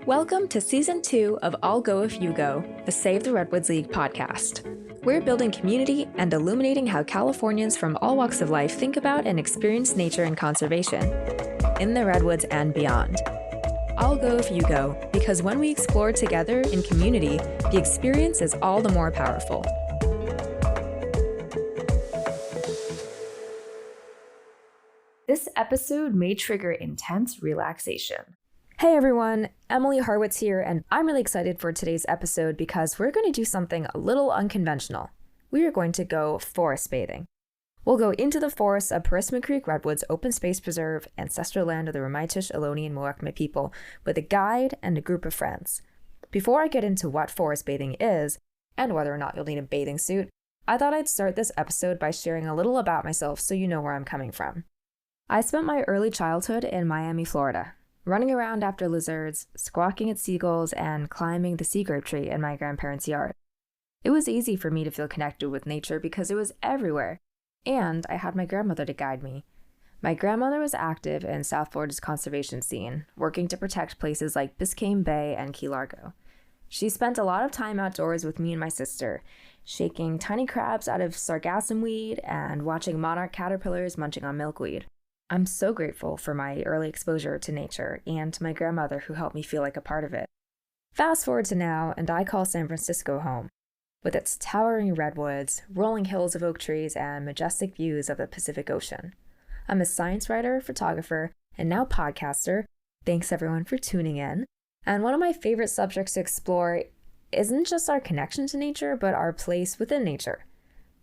Welcome to Season 2 of I'll Go If You Go, the Save the Redwoods League podcast. We're building community and illuminating how Californians from all walks of life think about and experience nature and conservation, in the Redwoods and beyond. I'll go if you go, because when we explore together in community, the experience is all the more powerful. This episode may trigger intense relaxation. Hey everyone, Emily Harwitz here, and I'm really excited for today's episode because we're going to do something a little unconventional. We are going to go forest bathing. We'll go into the forests of Parisma Creek Redwoods Open Space Preserve, ancestral land of the Ramaytush, Ohlone, and Muwekma people, with a guide and a group of friends. Before I get into what forest bathing is, and whether or not you'll need a bathing suit, I thought I'd start this episode by sharing a little about myself so you know where I'm coming from. I spent my early childhood in Miami, Florida, running around after lizards, squawking at seagulls, and climbing the sea grape tree in my grandparents' yard. It was easy for me to feel connected with nature because it was everywhere, and I had my grandmother to guide me. My grandmother was active in South Florida's conservation scene, working to protect places like Biscayne Bay and Key Largo. She spent a lot of time outdoors with me and my sister, shaking tiny crabs out of sargassum weed and watching monarch caterpillars munching on milkweed. I'm so grateful for my early exposure to nature and to my grandmother who helped me feel like a part of it. Fast forward to now, and I call San Francisco home, with its towering redwoods, rolling hills of oak trees, and majestic views of the Pacific Ocean. I'm a science writer, photographer, and now podcaster. Thanks everyone for tuning in. And one of my favorite subjects to explore isn't just our connection to nature, but our place within nature.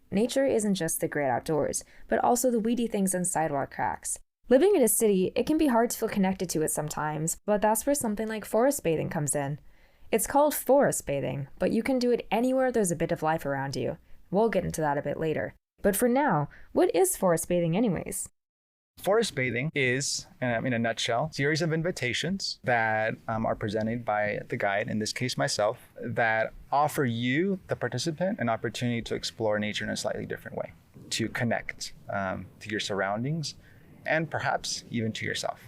Nature isn't just the great outdoors, but also the weedy things in sidewalk cracks. Living in a city, it can be hard to feel connected to it sometimes, but that's where something like forest bathing comes in. It's called forest bathing, but you can do it anywhere there's a bit of life around you. We'll get into that a bit later. But for now, what is forest bathing anyways? Forest bathing is, in a nutshell, a series of invitations that are presented by the guide, in this case myself, that offer you, the participant, an opportunity to explore nature in a slightly different way, to connect to your surroundings, and perhaps even to yourself.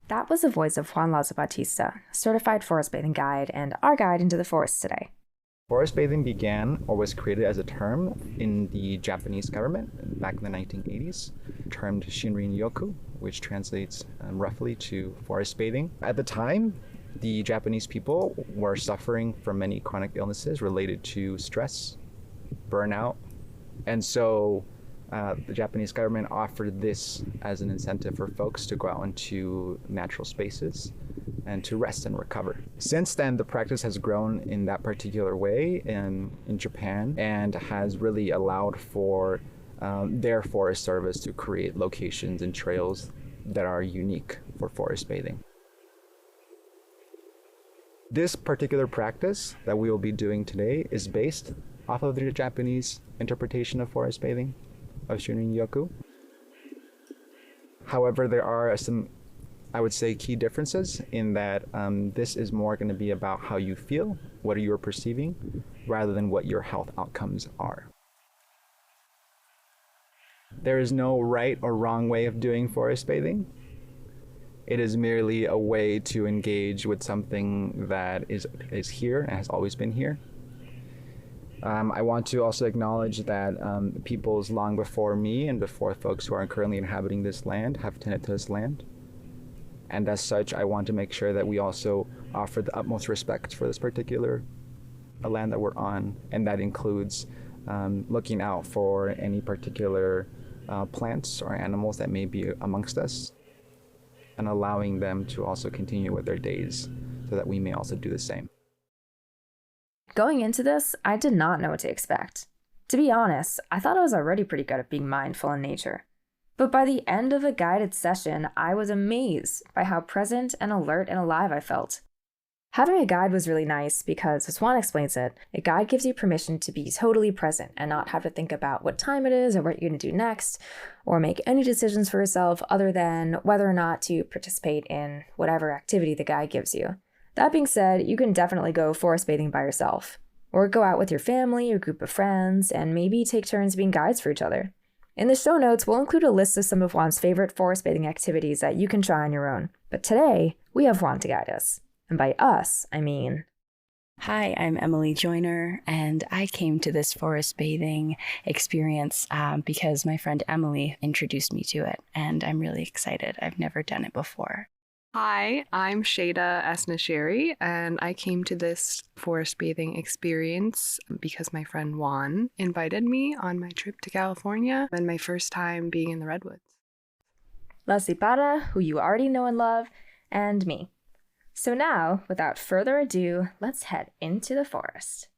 That was the voice of Juan Lazo Bautista, certified forest bathing guide, and our guide into the forest today. Forest bathing began or was created as a term in the Japanese government back in the 1980s, termed Shinrin-yoku, which translates roughly to forest bathing. At the time, the Japanese people were suffering from many chronic illnesses related to stress, burnout, and so the Japanese government offered this as an incentive for folks to go out into natural spaces and to rest and recover. Since then, the practice has grown in that particular way in Japan and has really allowed for their Forest Service to create locations and trails that are unique for forest bathing. This particular practice that we will be doing today is based off of the Japanese interpretation of forest bathing, of Shinrin-yoku. However, there are some, I would say, key differences in that this is more going to be about how you feel, what you are perceiving, rather than what your health outcomes are. There is no right or wrong way of doing forest bathing. It is merely a way to engage with something that is here and has always been here. I want to also acknowledge that peoples long before me and before folks who are currently inhabiting this land have tended to this land. And as such, I want to make sure that we also offer the utmost respect for this particular land that we're on. And that includes looking out for any particular plants or animals that may be amongst us and allowing them to also continue with their days so that we may also do the same. Going into this, I did not know what to expect. To be honest, I thought I was already pretty good at being mindful in nature. But by the end of a guided session, I was amazed by how present and alert and alive I felt. Having a guide was really nice because, as Juan explains it, a guide gives you permission to be totally present and not have to think about what time it is or what you're going to do next, or make any decisions for yourself other than whether or not to participate in whatever activity the guide gives you. That being said, you can definitely go forest bathing by yourself, or go out with your family or group of friends, and maybe take turns being guides for each other. In the show notes, we'll include a list of some of Juan's favorite forest bathing activities that you can try on your own. But today, we have Juan to guide us. And by us, I mean... Hi, I'm Emily Joyner, and I came to this forest bathing experience because my friend Emily introduced me to it, and I'm really excited. I've never done it before. Hi, I'm Shada Asnasheri, and I came to this forest bathing experience because my friend Juan invited me on my trip to California and my first time being in the Redwoods. La Cipara, who you already know and love, and me. So now, without further ado, let's head into the forest.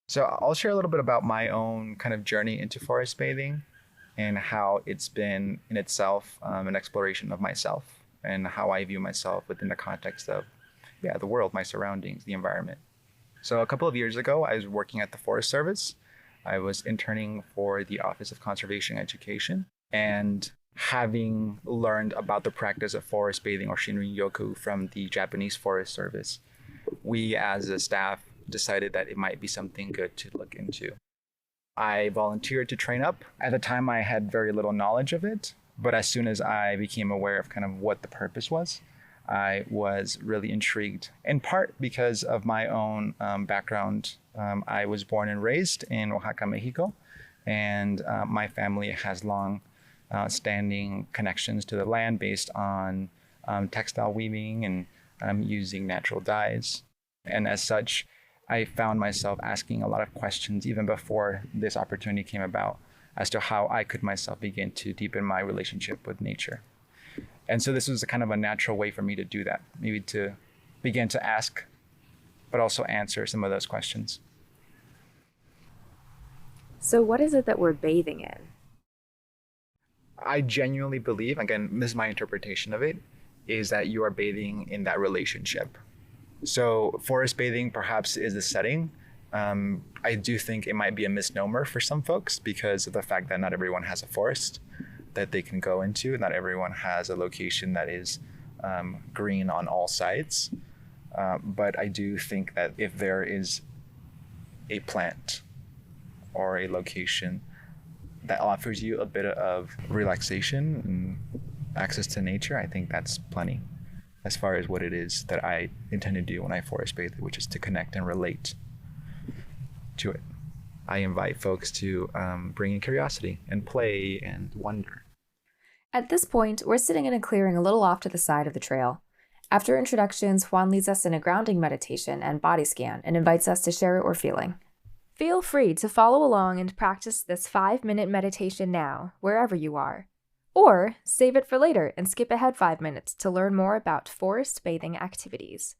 So I'll share a little bit about my own kind of journey into forest bathing and how it's been in itself an exploration of myself and how I view myself within the context of, the world, my surroundings, the environment. So a couple of years ago, I was working at the Forest Service. I was interning for the Office of Conservation Education, and having learned about the practice of forest bathing or Shinrin-yoku from the Japanese Forest Service, we as a staff decided that it might be something good to look into. I volunteered to train up. At the time, I had very little knowledge of it, but as soon as I became aware of kind of what the purpose was, I was really intrigued, in part because of my own background. I was born and raised in Oaxaca, Mexico, and my family has long standing connections to the land based on textile weaving and using natural dyes. And as such, I found myself asking a lot of questions even before this opportunity came about as to how I could myself begin to deepen my relationship with nature. And so this was a kind of a natural way for me to do that, maybe to begin to ask, but also answer some of those questions. So what is it that we're bathing in? I genuinely believe, again, this is my interpretation of it, is that you are bathing in that relationship. So forest bathing perhaps is the setting. I do think it might be a misnomer for some folks because of the fact that not everyone has a forest that they can go into. Not everyone has a location that is green on all sides. But I do think that if there is a plant or a location that offers you a bit of relaxation and access to nature, I think that's plenty as far as what it is that I intend to do when I forest bathe, which is to connect and relate to it. I invite folks to bring in curiosity and play and wonder. At this point, we're sitting in a clearing a little off to the side of the trail. After introductions, Juan leads us in a grounding meditation and body scan and invites us to share what we're feeling. Feel free to follow along and practice this 5-minute meditation now, wherever you are. Or save it for later and skip ahead 5 minutes to learn more about forest bathing activities.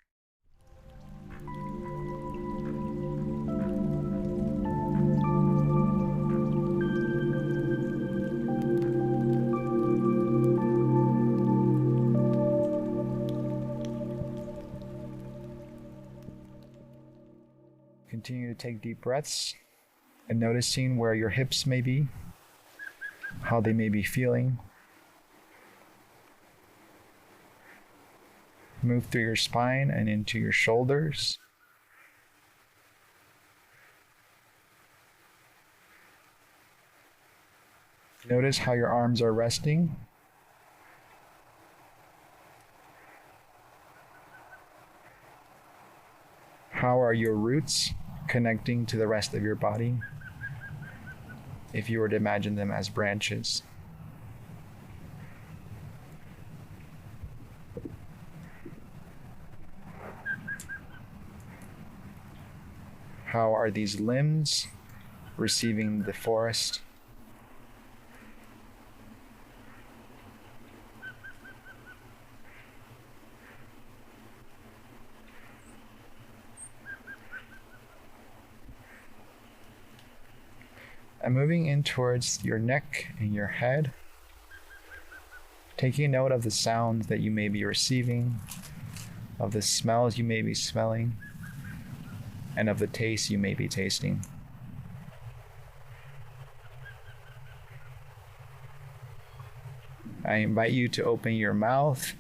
Continue to take deep breaths and noticing where your hips may be, how they may be feeling. Move through your spine and into your shoulders. Notice how your arms are resting. How are your roots connecting to the rest of your body? If you were to imagine them as branches. How are these limbs receiving the forest? And moving in towards your neck and your head, taking note of the sounds that you may be receiving, of the smells you may be smelling, and of the taste you may be tasting. I invite you to open your mouth,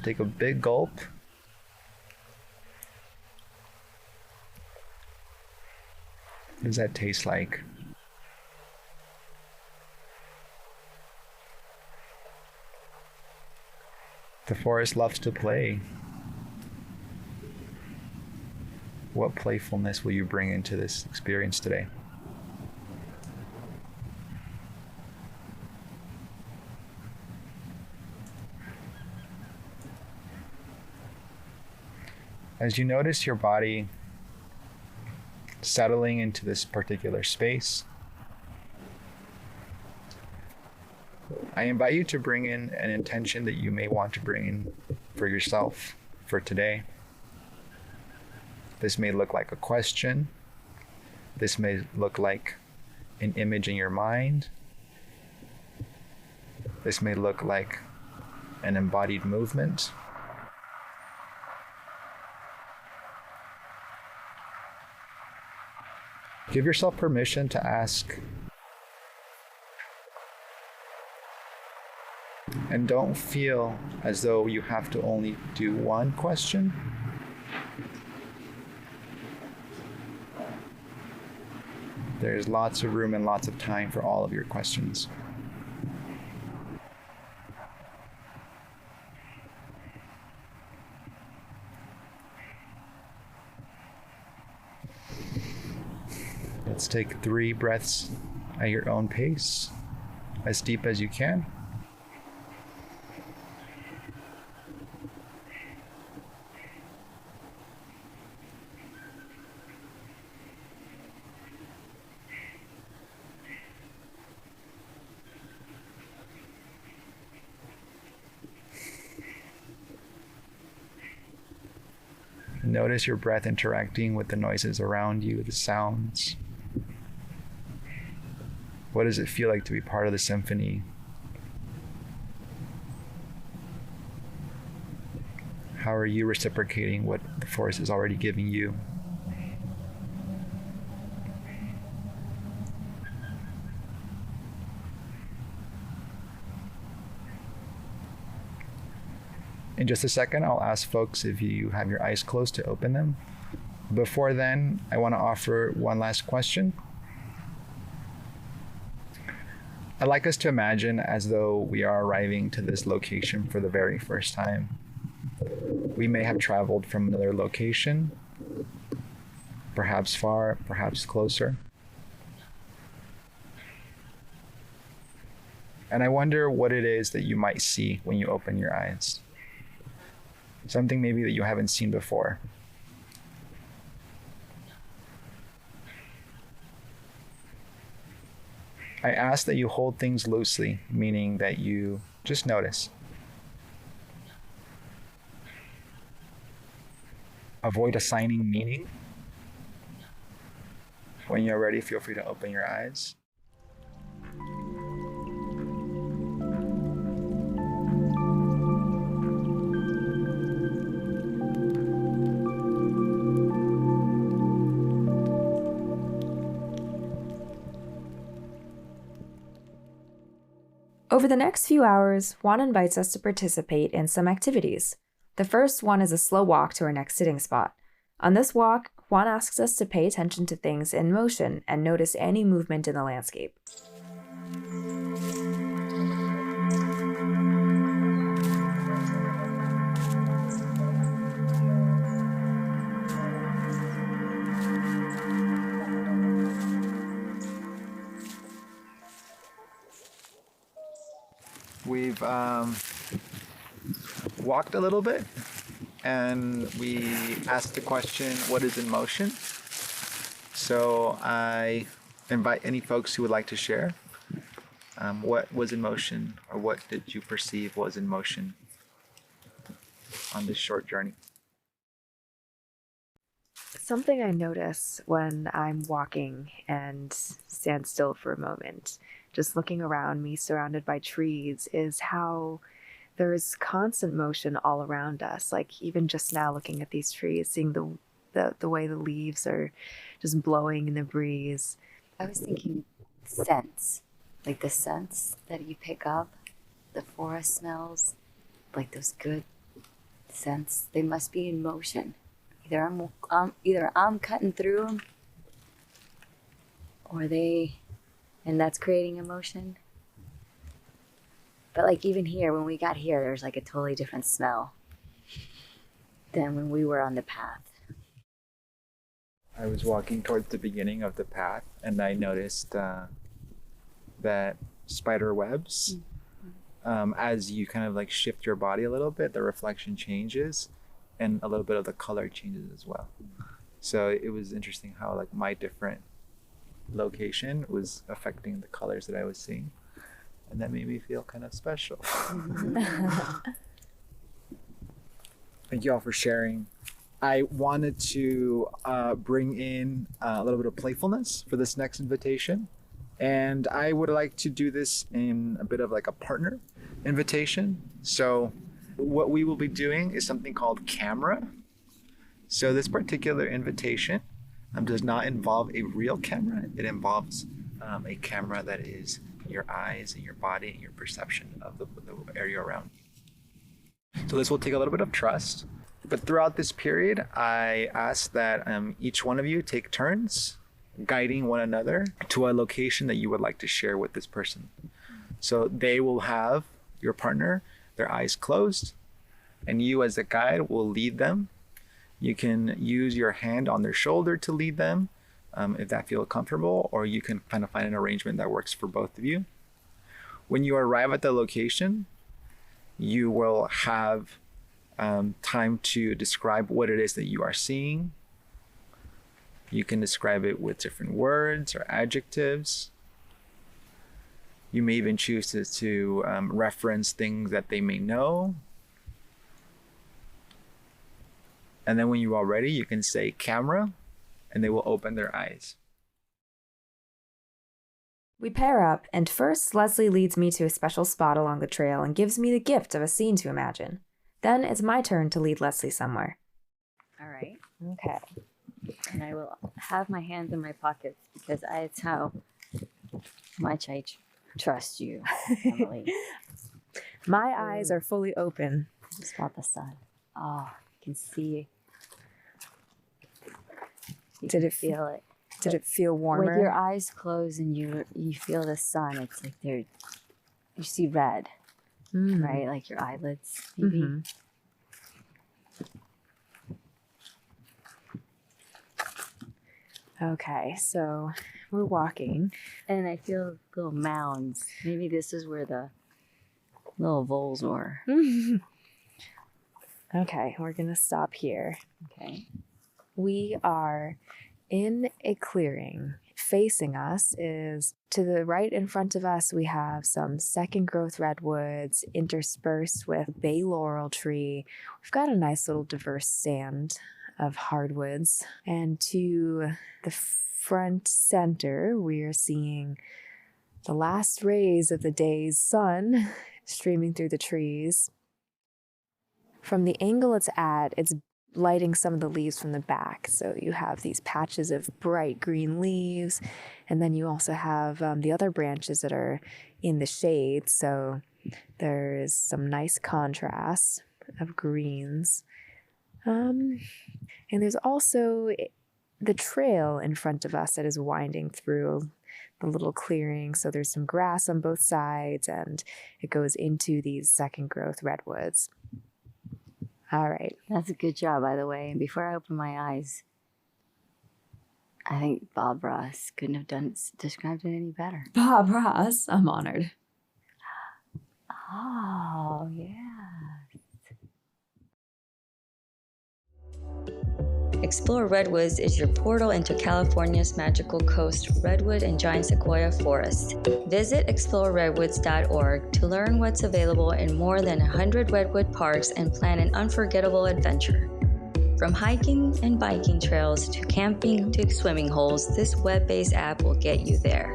take a big gulp. What does that taste like? The forest loves to play. What playfulness will you bring into this experience today? As you notice your body settling into this particular space, I invite you to bring in an intention that you may want to bring in for yourself for today. This may look like a question. This may look like an image in your mind. This may look like an embodied movement. Give yourself permission to ask. And don't feel as though you have to only do one question. There's lots of room and lots of time for all of your questions. Let's take 3 breaths at your own pace, as deep as you can. Notice your breath interacting with the noises around you, the sounds. What does it feel like to be part of the symphony? How are you reciprocating what the forest is already giving you? In just a second, I'll ask folks if you have your eyes closed to open them. Before then, I want to offer one last question. I'd like us to imagine as though we are arriving to this location for the very first time. We may have traveled from another location, perhaps far, perhaps closer. And I wonder what it is that you might see when you open your eyes. Something maybe that you haven't seen before. I ask that you hold things loosely, meaning that you just notice. Avoid assigning meaning. When you're ready, feel free to open your eyes. Over the next few hours, Juan invites us to participate in some activities. The first one is a slow walk to our next sitting spot. On this walk, Juan asks us to pay attention to things in motion and notice any movement in the landscape. We've walked a little bit and we asked the question, what is in motion? So I invite any folks who would like to share. What was in motion, or what did you perceive was in motion on this short journey? Something I notice when I'm walking and stand still for a moment, just looking around me surrounded by trees, is how there's constant motion all around us. Like even just now looking at these trees, seeing the way the leaves are just blowing in the breeze. I was thinking sense, like the sense that you pick up the forest smells, like those good scents, they must be in motion. Either I'm cutting through them, or and that's creating emotion. But like even here, when we got here, there's like a totally different smell than when we were on the path. I was walking towards the beginning of the path and I noticed that spider webs, as you kind of like shift your body a little bit, the reflection changes and a little bit of the color changes as well. So it was interesting how like my different location was affecting the colors that I was seeing. And that made me feel kind of special. Thank you all for sharing. I wanted to bring in a little bit of playfulness for this next invitation. And I would like to do this in a bit of like a partner invitation. So what we will be doing is something called camera. So this particular invitation does not involve a real camera. It involves a camera that is your eyes and your body and your perception of the area around you. So this will take a little bit of trust. But throughout this period, I ask that each one of you take turns guiding one another to a location that you would like to share with this person. So they will have your partner, their eyes closed, and you as the guide will lead them. You can use your hand on their shoulder to lead them if that feels comfortable, or you can kind of find an arrangement that works for both of you. When you arrive at the location, you will have time to describe what it is that you are seeing. You can describe it with different words or adjectives. You may even choose to reference things that they may know. And then when you are ready, you can say camera, and they will open their eyes. We pair up, and first Leslie leads me to a special spot along the trail and gives me the gift of a scene to imagine. Then it's my turn to lead Leslie somewhere. All right. Okay. And I will have my hands in my pockets because it's how much I trust you, Emily. My eyes are fully open. I just got the sun. Oh, you can see. Did it feel it? Did it feel warmer? With your eyes closed and you feel the sun, it's like you see red, right? Like your eyelids, maybe. Mm-hmm. Okay, so we're walking. And I feel little mounds. Maybe this is where the little voles were. Okay, we're gonna stop here. Okay. We are in a clearing. Facing us is, to the right in front of us, we have some second growth redwoods interspersed with bay laurel tree. We've got a nice little diverse stand of hardwoods. And to the front center, we are seeing the last rays of the day's sun streaming through the trees. From the angle it's at, it's lighting some of the leaves from the back. So you have these patches of bright green leaves, and then you also have the other branches that are in the shade. So there's some nice contrast of greens. And there's also the trail in front of us that is winding through the little clearing. So there's some grass on both sides, and it goes into these second growth redwoods. All right. That's a good job, by the way. And before I open my eyes, I think Bob Ross couldn't have described it any better. Bob Ross, I'm honored. Oh, yeah. Explore Redwoods is your portal into California's magical coast redwood and giant sequoia forests. Visit exploreredwoods.org to learn what's available in more than 100 redwood parks and plan an unforgettable adventure. From hiking and biking trails to camping to swimming holes, this web-based app will get you there.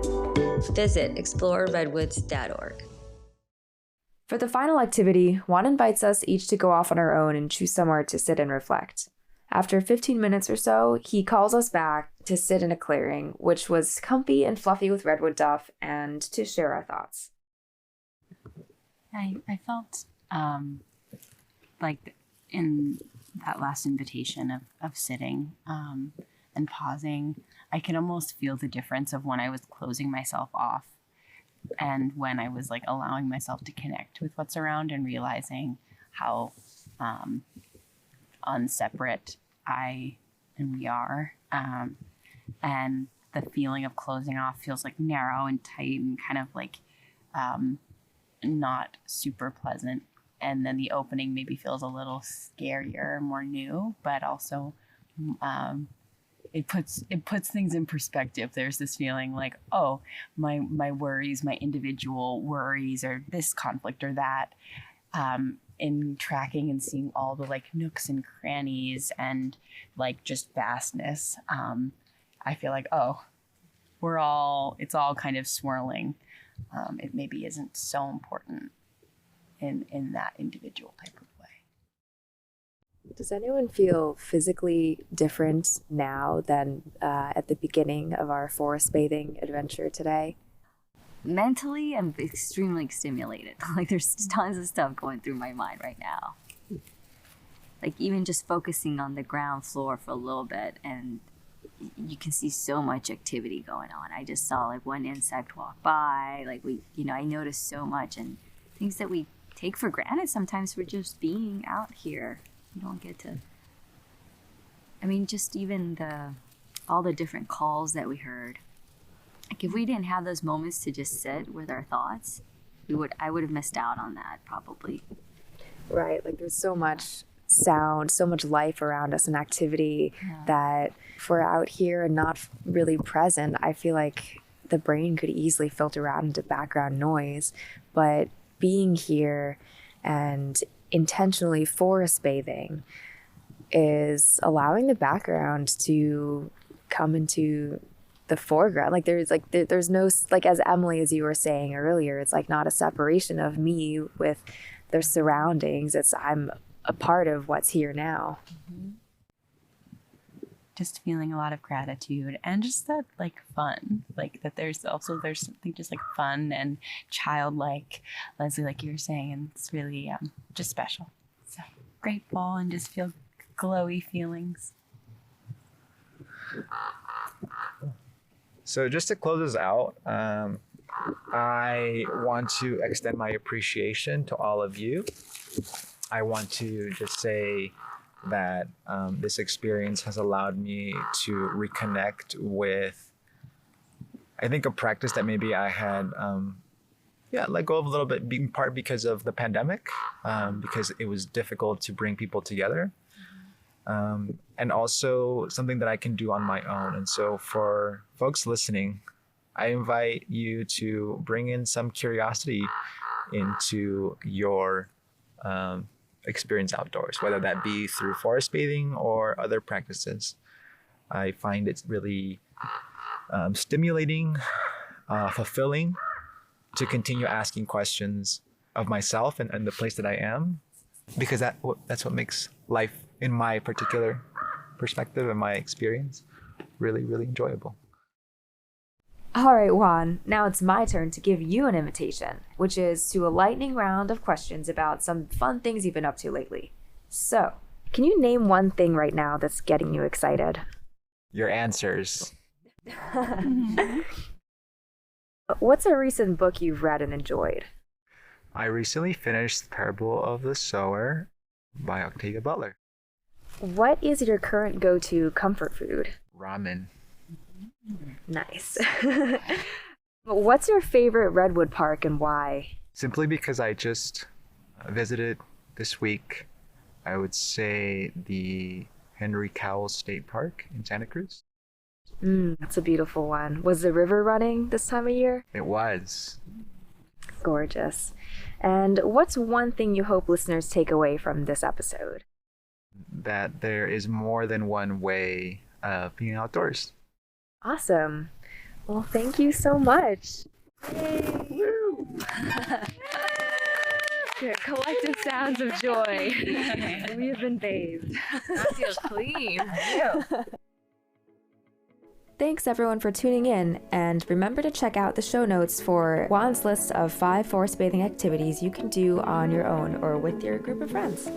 Visit exploreredwoods.org. For the final activity, Juan invites us each to go off on our own and choose somewhere to sit and reflect. After 15 minutes or so, he calls us back to sit in a clearing, which was comfy and fluffy with redwood duff, and to share our thoughts. I felt like in that last invitation of sitting and pausing, I can almost feel the difference of when I was closing myself off and when I was like allowing myself to connect with what's around and realizing how unseparate I and we are. And the feeling of closing off feels like narrow and tight and kind of like not super pleasant. And then the opening maybe feels a little scarier, more new, but also it puts things in perspective. There's this feeling like, oh, my worries, my individual worries, or this conflict or that, in tracking and seeing all the like nooks and crannies and like just vastness. I feel like, oh, it's all kind of swirling. It maybe isn't so important in that individual type of way. Does anyone feel physically different now than at the beginning of our forest bathing adventure today? Mentally, I'm extremely stimulated. Like there's tons of stuff going through my mind right now. Like even just focusing on the ground floor for a little bit, and you can see so much activity going on. I just saw like one insect walk by. Like I noticed so much, and things that we take for granted sometimes for just being out here. You don't get to. I mean, just even all the different calls that we heard. Like if we didn't have those moments to just sit with our thoughts, I would have missed out on that probably. Right, like there's so much sound, so much life around us and activity that if we're out here and not really present, I feel like the brain could easily filter out into background noise. But being here and intentionally forest bathing is allowing the background to come into the foreground. Like there's no, like as Emily, as you were saying earlier, it's like not a separation of me with their surroundings. I'm a part of what's here now. Mm-hmm. Just feeling a lot of gratitude and just that like fun, like that there's something just like fun and childlike, Leslie, like you were saying, and it's really just special. So grateful and just feel glowy feelings. So just to close us out, I want to extend my appreciation to all of you. I want to just say that this experience has allowed me to reconnect with, I think, a practice that maybe I had let go of a little bit, in part because of the pandemic, because it was difficult to bring people together. And also something that I can do on my own. And so for folks listening, I invite you to bring in some curiosity into your experience outdoors, whether that be through forest bathing or other practices. I find it really stimulating, fulfilling to continue asking questions of myself and the place that I am, because that's what makes life, in my particular perspective and my experience, really, really enjoyable. All right, Juan, now it's my turn to give you an invitation, which is to a lightning round of questions about some fun things you've been up to lately. So, can you name one thing right now that's getting you excited? Your answers. What's a recent book you've read and enjoyed? I recently finished The Parable of the Sower by Octavia Butler. What is your current go-to comfort food? Ramen. Nice. What's your favorite redwood park and why? Simply because I just visited this week, I would say the Henry Cowell State Park in Santa Cruz. That's a beautiful one. Was the river running this time of year? It was. Gorgeous. And what's one thing you hope listeners take away from this episode? That there is more than one way of being outdoors. Awesome. Well, thank you so much. Yay! Collective sounds of joy. We have been bathed. That feels clean. Thanks everyone for tuning in, and remember to check out the show notes for Juan's list of 5 forest bathing activities you can do on your own or with your group of friends.